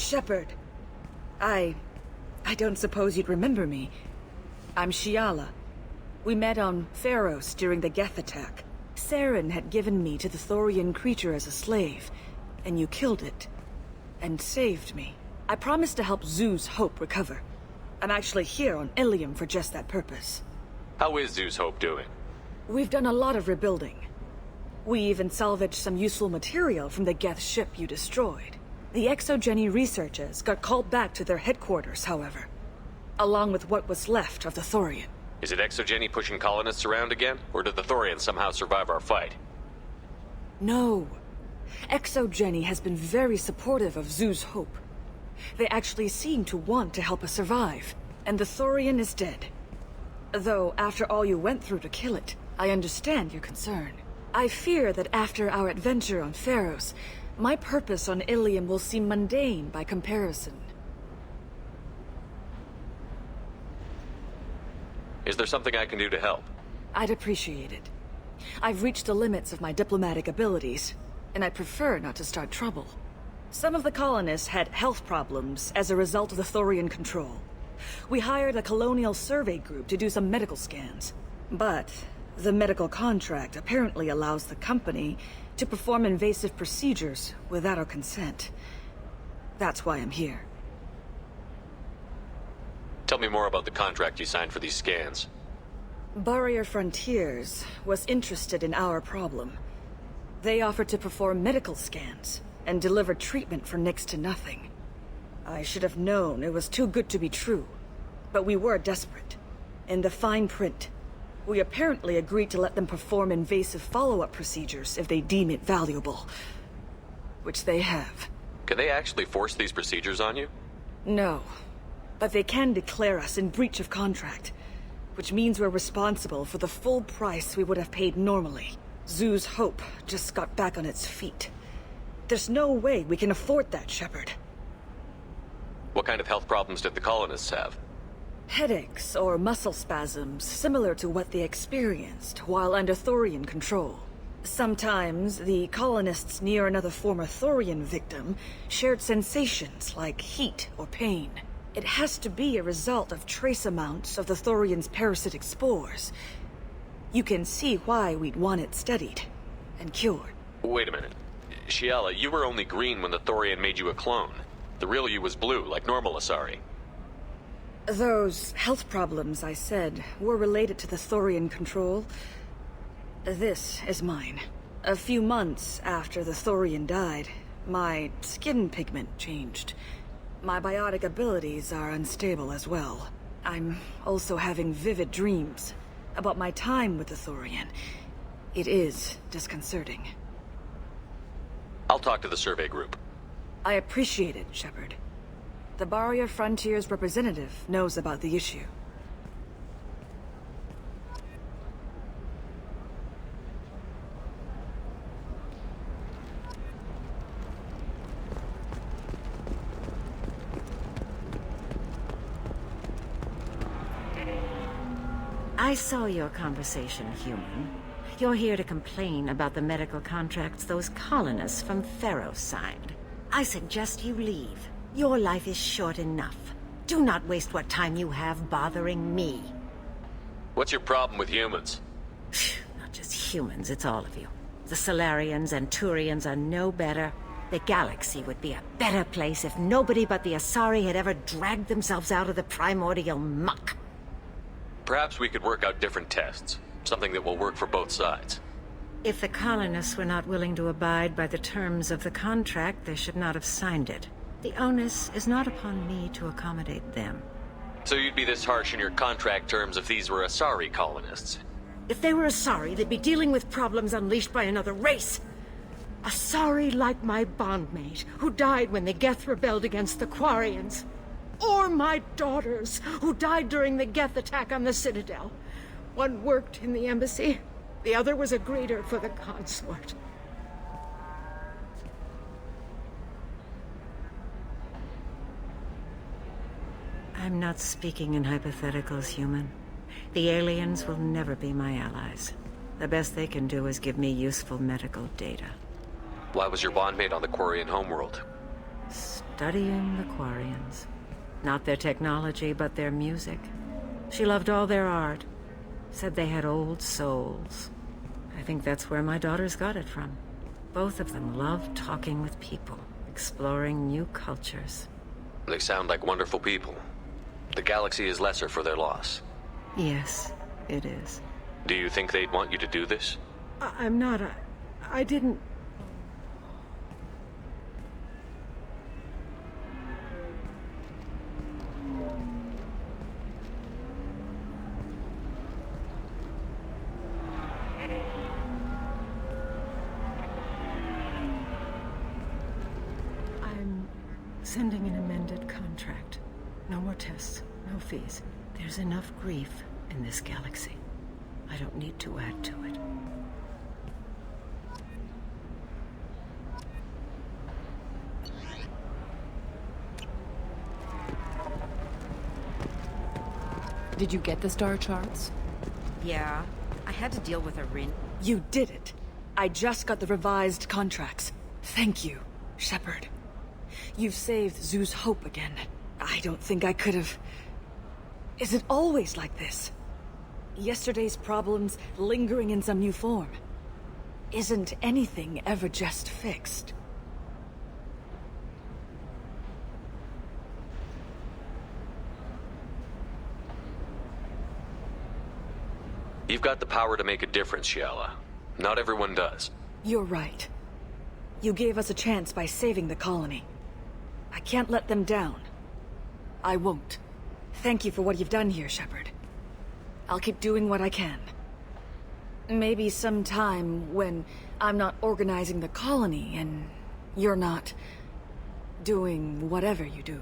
Shepard. I don't suppose you'd remember me. I'm Shiala. We met on Pharos during the Geth attack. Saren had given me to the Thorian creature as a slave, and you killed it. And saved me. I promised to help Zoo's Hope recover. I'm actually here on Ilium for just that purpose. How is Zoo's Hope doing? We've done a lot of rebuilding. We even salvaged some useful material from the Geth ship you destroyed. The Exogeny researchers got called back to their headquarters, however. Along with what was left of the Thorian. Is it Exogeny pushing colonists around again? Or did the Thorians somehow survive our fight? No. Exogeny has been very supportive of Zoo's Hope. They actually seem to want to help us survive. And the Thorian is dead. Though, after all you went through to kill it, I understand your concern. I fear that after our adventure on Pharos, my purpose on Ilium will seem mundane by comparison. Is there something I can do to help? I'd appreciate it. I've reached the limits of my diplomatic abilities, and I prefer not to start trouble. Some of the colonists had health problems as a result of the Thorian control. We hired a colonial survey group to do some medical scans. But the medical contract apparently allows the company to perform invasive procedures without our consent. That's why I'm here. Tell me more about the contract you signed for these scans. Barrier Frontiers was interested in our problem. They offered to perform medical scans and deliver treatment for next to nothing. I should have known it was too good to be true, but we were desperate. In the fine print, we apparently agreed to let them perform invasive follow-up procedures if they deem it valuable. Which they have. Can they actually force these procedures on you? No. But they can declare us in breach of contract, which means we're responsible for the full price we would have paid normally. Zoo's Hope just got back on its feet. There's no way we can afford that, Shepard. What kind of health problems did the colonists have? Headaches or muscle spasms similar to what they experienced while under Thorian control. Sometimes, the colonists near another former Thorian victim shared sensations like heat or pain. It has to be a result of trace amounts of the Thorian's parasitic spores. You can see why we'd want it studied and cured. Wait a minute. Shiala, you were only green when the Thorian made you a clone. The real you was blue, like normal Asari. Those health problems I said were related to the Thorian control. This is mine. A few months after the Thorian died, my skin pigment changed. My biotic abilities are unstable as well. I'm also having vivid dreams about my time with the Thorian. It is disconcerting. I'll talk to the survey group. I appreciate it, Shepard. The Barrier Frontiers representative knows about the issue. I saw your conversation, human. You're here to complain about the medical contracts those colonists from Pharos signed. I suggest you leave. Your life is short enough. Do not waste what time you have bothering me. What's your problem with humans? Not just humans, it's all of you. The Salarians and Turians are no better. The galaxy would be a better place if nobody but the Asari had ever dragged themselves out of the primordial muck. Perhaps we could work out different tests. Something that will work for both sides. If the colonists were not willing to abide by the terms of the contract, they should not have signed it. The onus is not upon me to accommodate them. So you'd be this harsh in your contract terms if these were Asari colonists? If they were Asari, they'd be dealing with problems unleashed by another race. Asari like my bondmate, who died when the Geth rebelled against the Quarians. Or my daughters, who died during the Geth attack on the Citadel. One worked in the embassy, the other was a greeter for the consort. I'm not speaking in hypotheticals, human. The aliens will never be my allies. The best they can do is give me useful medical data. Why was your bondmate on the Quarian homeworld? studying the Quarians. Not their technology, but their music. She loved all their art. Said they had old souls. I think that's where my daughters got it from. Both of them love talking with people, exploring new cultures. They sound like wonderful people. The galaxy is lesser for their loss. Yes, it is. Do you think they'd want you to do this? I'm not. I didn't. I'm sending an amended contract. No more tests, no fees. There's enough grief in this galaxy. I don't need to add to it. Did you get the star charts? Yeah, I had to deal with a Rin. You did it. I just got the revised contracts. Thank you, Shepard. You've saved Zoo's hope again. I don't think I could have... Is it always like this? Yesterday's problems lingering in some new form. Isn't anything ever just fixed? You've got the power to make a difference, Shiala. Not everyone does. You're right. You gave us a chance by saving the colony. I can't let them down. I won't. Thank you for what you've done here, Shepard. I'll keep doing what I can. Maybe sometime when I'm not organizing the colony and you're not doing whatever you do.